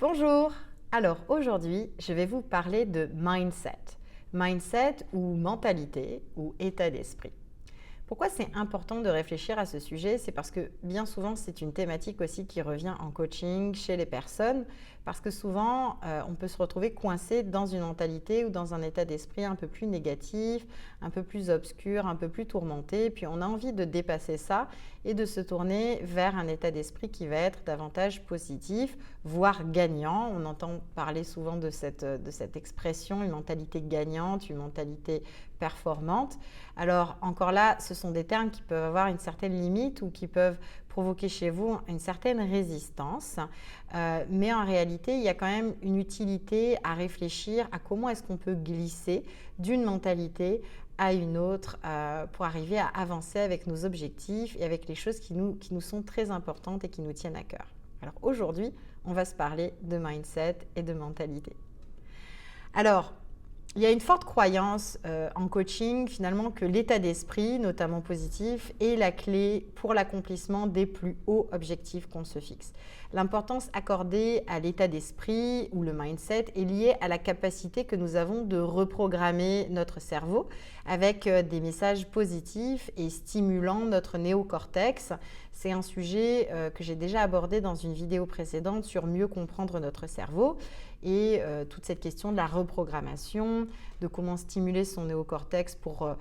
Bonjour! Alors aujourd'hui, je vais vous parler de mindset. Mindset ou mentalité ou état d'esprit. Pourquoi c'est important de réfléchir à ce sujet? C'est parce que bien souvent, c'est une thématique aussi qui revient en coaching chez les personnes, parce que souvent, on peut se retrouver coincé dans une mentalité ou dans un état d'esprit un peu plus négatif, un peu plus obscur, un peu plus tourmenté, puis on a envie de dépasser ça et de se tourner vers un état d'esprit qui va être davantage positif, voire gagnant. On entend parler souvent de cette expression, une mentalité gagnante, une mentalité performante. Alors encore là, ce sont des termes qui peuvent avoir une certaine limite ou qui peuvent provoquer chez vous une certaine résistance. Mais en réalité, il y a quand même une utilité à réfléchir à comment est-ce qu'on peut glisser d'une mentalité à une autre pour arriver à avancer avec nos objectifs et avec les choses qui nous sont très importantes et qui nous tiennent à cœur. Alors aujourd'hui, on va se parler de mindset et de mentalité. Alors, il y a une forte croyance en coaching finalement que l'état d'esprit, notamment positif, est la clé pour l'accomplissement des plus hauts objectifs qu'on se fixe. L'importance accordée à l'état d'esprit ou le mindset est liée à la capacité que nous avons de reprogrammer notre cerveau avec des messages positifs et stimulant notre néocortex. C'est un sujet que j'ai déjà abordé dans une vidéo précédente sur mieux comprendre notre cerveau et toute cette question de la reprogrammation, de comment stimuler son néocortex pour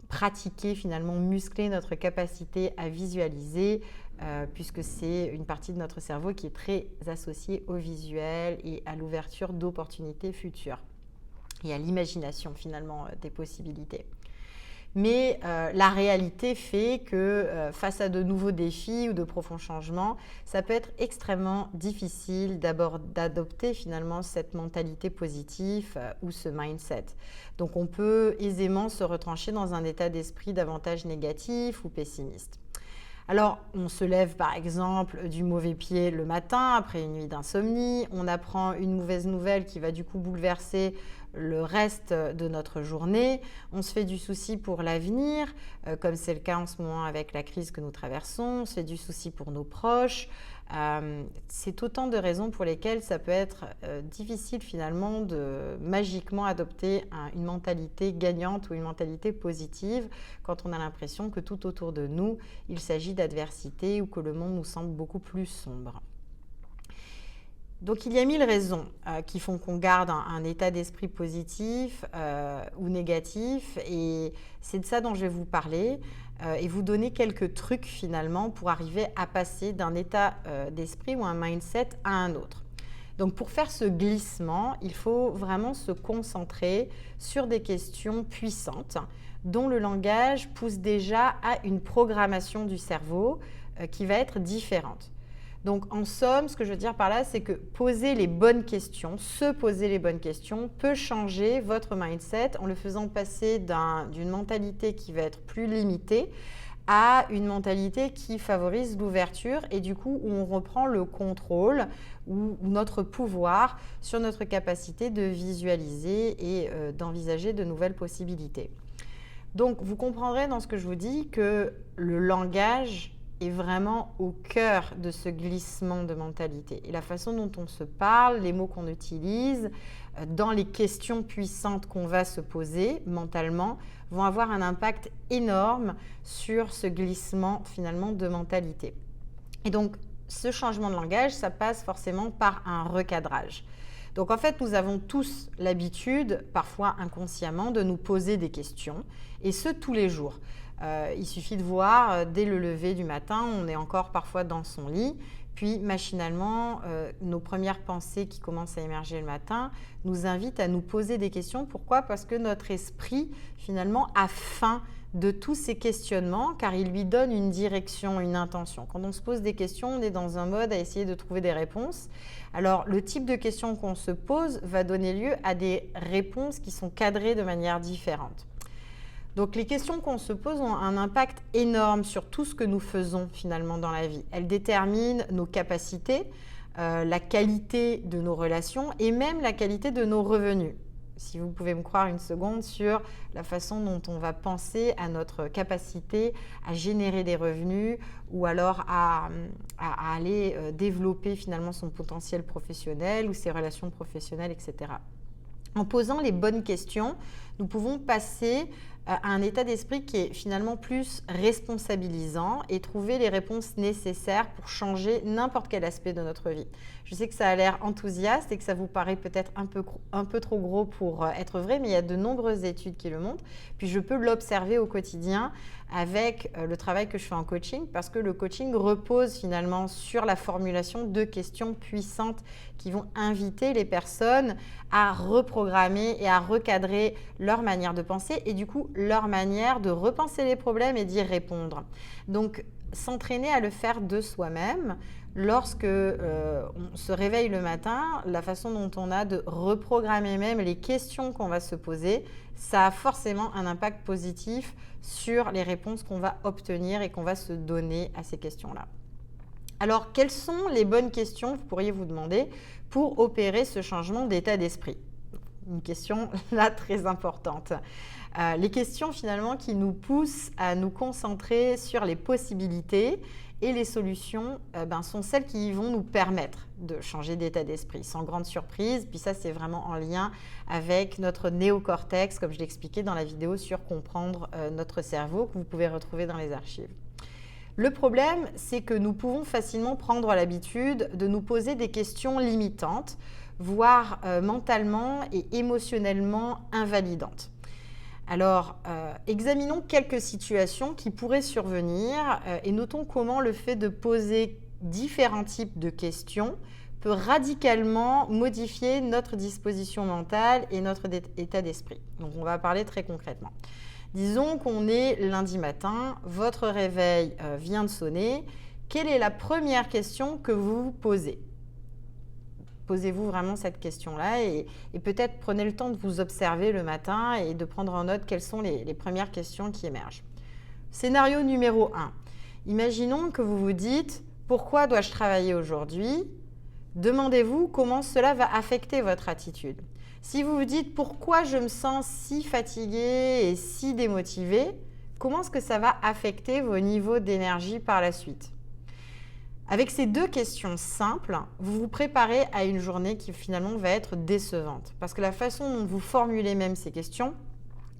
pratiquer, finalement muscler notre capacité à visualiser, puisque c'est une partie de notre cerveau qui est très associée au visuel et à l'ouverture d'opportunités futures et à l'imagination finalement des possibilités. Mais la réalité fait que face à de nouveaux défis ou de profonds changements, ça peut être extrêmement difficile d'adopter finalement cette mentalité positive ou ce mindset. Donc on peut aisément se retrancher dans un état d'esprit davantage négatif ou pessimiste. Alors, on se lève par exemple du mauvais pied le matin après une nuit d'insomnie, on apprend une mauvaise nouvelle qui va du coup bouleverser le reste de notre journée, on se fait du souci pour l'avenir, comme c'est le cas en ce moment avec la crise que nous traversons, on se fait du souci pour nos proches. C'est autant de raisons pour lesquelles ça peut être difficile finalement de magiquement adopter une mentalité gagnante ou une mentalité positive quand on a l'impression que tout autour de nous, il s'agit d'adversité ou que le monde nous semble beaucoup plus sombre. Donc il y a 1000 raisons qui font qu'on garde un état d'esprit positif ou négatif et c'est de ça dont je vais vous parler et vous donner quelques trucs finalement pour arriver à passer d'un état d'esprit ou un mindset à un autre. Donc pour faire ce glissement, il faut vraiment se concentrer sur des questions puissantes dont le langage pousse déjà à une programmation du cerveau qui va être différente. Donc en somme, ce que je veux dire par là, c'est que poser les bonnes questions, se poser les bonnes questions peut changer votre mindset en le faisant passer d'une mentalité qui va être plus limitée à une mentalité qui favorise l'ouverture et du coup où on reprend le contrôle ou notre pouvoir sur notre capacité de visualiser et d'envisager de nouvelles possibilités. Donc vous comprendrez dans ce que je vous dis que le langage est vraiment au cœur de ce glissement de mentalité. Et la façon dont on se parle, les mots qu'on utilise, dans les questions puissantes qu'on va se poser mentalement, vont avoir un impact énorme sur ce glissement finalement de mentalité. Et donc, ce changement de langage, ça passe forcément par un recadrage. Donc en fait, nous avons tous l'habitude, parfois inconsciemment, de nous poser des questions, et ce tous les jours. Il suffit de voir, dès le lever du matin, on est encore parfois dans son lit, puis machinalement, nos premières pensées qui commencent à émerger le matin nous invitent à nous poser des questions. Pourquoi? Parce que notre esprit, finalement, a faim de tous ces questionnements, car il lui donne une direction, une intention. Quand on se pose des questions, on est dans un mode à essayer de trouver des réponses. Alors, le type de questions qu'on se pose va donner lieu à des réponses qui sont cadrées de manière différente. Donc les questions qu'on se pose ont un impact énorme sur tout ce que nous faisons finalement dans la vie. Elles déterminent nos capacités, la qualité de nos relations et même la qualité de nos revenus. si vous pouvez me croire une seconde, sur la façon dont on va penser à notre capacité à générer des revenus ou alors à aller développer finalement son potentiel professionnel ou ses relations professionnelles, etc. En posant les bonnes questions, nous pouvons passer à un état d'esprit qui est finalement plus responsabilisant et trouver les réponses nécessaires pour changer n'importe quel aspect de notre vie. Je sais que ça a l'air enthousiaste et que ça vous paraît peut-être un peu trop gros pour être vrai, mais il y a de nombreuses études qui le montrent. Puis je peux l'observer au quotidien avec le travail que je fais en coaching, parce que le coaching repose finalement sur la formulation de questions puissantes qui vont inviter les personnes à reprogrammer et à recadrer leur manière de penser et du coup leur manière de repenser les problèmes et d'y répondre. Donc s'entraîner à le faire de soi-même, lorsque on se réveille le matin, la façon dont on a de reprogrammer même les questions qu'on va se poser, ça a forcément un impact positif sur les réponses qu'on va obtenir et qu'on va se donner à ces questions-là. Alors, quelles sont les bonnes questions, vous pourriez vous demander, pour opérer ce changement d'état d'esprit? Une question là très importante. Les questions finalement qui nous poussent à nous concentrer sur les possibilités et les solutions sont celles qui vont nous permettre de changer d'état d'esprit sans grande surprise. Puis ça, c'est vraiment en lien avec notre néocortex, comme je l'expliquais dans la vidéo sur comprendre notre cerveau que vous pouvez retrouver dans les archives. Le problème, c'est que nous pouvons facilement prendre l'habitude de nous poser des questions limitantes, voire mentalement et émotionnellement invalidantes. Alors, examinons quelques situations qui pourraient survenir et notons comment le fait de poser différents types de questions peut radicalement modifier notre disposition mentale et notre état d'esprit. Donc, on va parler très concrètement. Disons qu'on est lundi matin, votre réveil vient de sonner. Quelle est la première question que vous vous posez ? Posez-vous vraiment cette question-là et peut-être prenez le temps de vous observer le matin et de prendre en note quelles sont les premières questions qui émergent. Scénario numéro 1. Imaginons que vous vous dites « Pourquoi dois-je travailler aujourd'hui ?» Demandez-vous comment cela va affecter votre attitude. Si vous vous dites « Pourquoi je me sens si fatigué et si démotivé ?» comment est-ce que ça va affecter vos niveaux d'énergie par la suite ? Avec ces deux questions simples, vous vous préparez à une journée qui finalement va être décevante. Parce que la façon dont vous formulez même ces questions,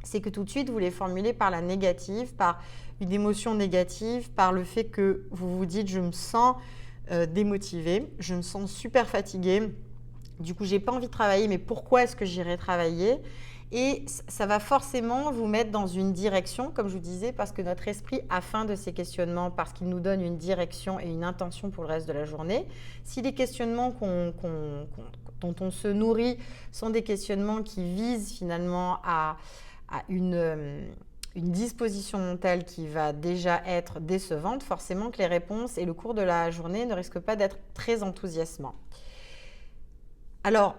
c'est que tout de suite, vous les formulez par la négative, par une émotion négative, par le fait que vous vous dites « je me sens démotivé, je me sens super fatigué, du coup, je n'ai pas envie de travailler, mais pourquoi est-ce que j'irai travailler ?» Et ça va forcément vous mettre dans une direction, comme je vous disais, parce que notre esprit a faim de ces questionnements, parce qu'il nous donne une direction et une intention pour le reste de la journée. Si les questionnements dont on se nourrit sont des questionnements qui visent finalement à une disposition mentale qui va déjà être décevante, forcément que les réponses et le cours de la journée ne risquent pas d'être très enthousiasmants. Alors,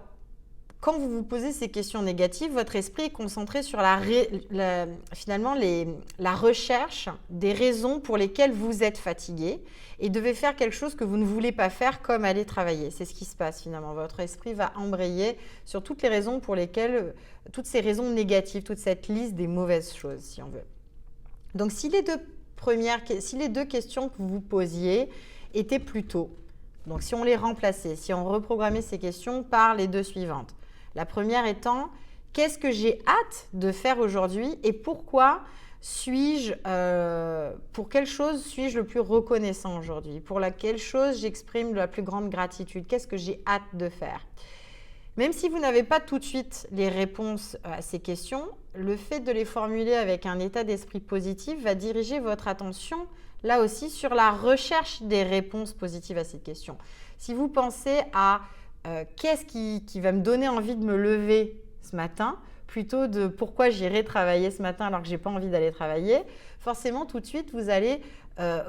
quand vous vous posez ces questions négatives, votre esprit est concentré sur finalement la recherche des raisons pour lesquelles vous êtes fatigué et devez faire quelque chose que vous ne voulez pas faire, comme aller travailler. C'est ce qui se passe finalement. Votre esprit va embrayer sur toutes les raisons pour lesquelles, toutes ces raisons négatives, toute cette liste des mauvaises choses, si on veut. Donc, si les deux questions que vous vous posiez étaient plus tôt, donc si on les remplaçait, si on reprogrammait ces questions par les deux suivantes. La première étant, qu'est-ce que j'ai hâte de faire aujourd'hui et pourquoi pour quelle chose suis-je le plus reconnaissant aujourd'hui? Pour laquelle chose j'exprime la plus grande gratitude? Qu'est-ce que j'ai hâte de faire? Même si vous n'avez pas tout de suite les réponses à ces questions, le fait de les formuler avec un état d'esprit positif va diriger votre attention là aussi sur la recherche des réponses positives à ces questions. Si vous pensez à qu'est-ce qui va me donner envie de me lever ce matin, plutôt de pourquoi j'irai travailler ce matin alors que je n'ai pas envie d'aller travailler, forcément tout de suite vous allez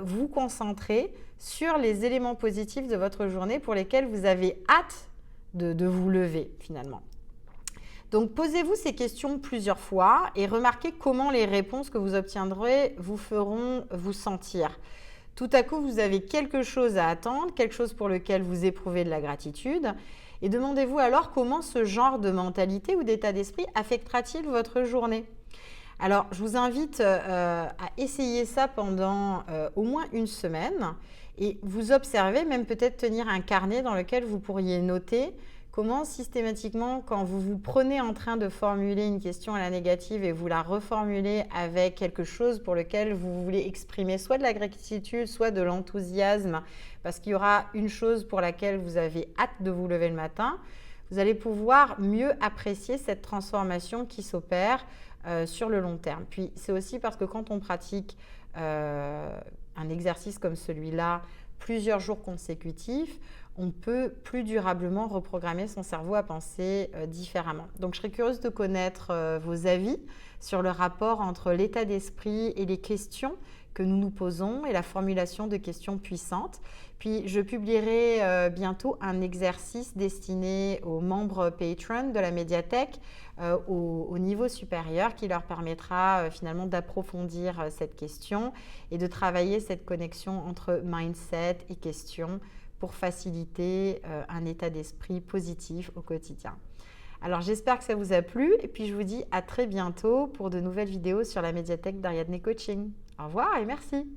vous concentrer sur les éléments positifs de votre journée pour lesquels vous avez hâte de vous lever finalement. Donc posez-vous ces questions plusieurs fois et remarquez comment les réponses que vous obtiendrez vous feront vous sentir. Tout à coup, vous avez quelque chose à attendre, quelque chose pour lequel vous éprouvez de la gratitude Et demandez-vous alors comment ce genre de mentalité ou d'état d'esprit affectera-t-il votre journée. Alors, je vous invite à essayer ça pendant au moins une semaine et vous observez, même peut-être tenir un carnet dans lequel vous pourriez noter comment systématiquement, quand vous vous prenez en train de formuler une question à la négative et vous la reformulez avec quelque chose pour lequel vous voulez exprimer soit de la gratitude, soit de l'enthousiasme, parce qu'il y aura une chose pour laquelle vous avez hâte de vous lever le matin, vous allez pouvoir mieux apprécier cette transformation qui s'opère sur le long terme. Puis c'est aussi parce que quand on pratique un exercice comme celui-là plusieurs jours consécutifs, on peut plus durablement reprogrammer son cerveau à penser différemment. Donc je serais curieuse de connaître vos avis sur le rapport entre l'état d'esprit et les questions que nous nous posons et la formulation de questions puissantes. Puis je publierai bientôt un exercice destiné aux membres Patreon de la médiathèque au niveau supérieur qui leur permettra finalement d'approfondir cette question et de travailler cette connexion entre mindset et questions pour faciliter un état d'esprit positif au quotidien. Alors j'espère que ça vous a plu et puis je vous dis à très bientôt pour de nouvelles vidéos sur la médiathèque d'Ariadne Coaching. Au revoir et merci.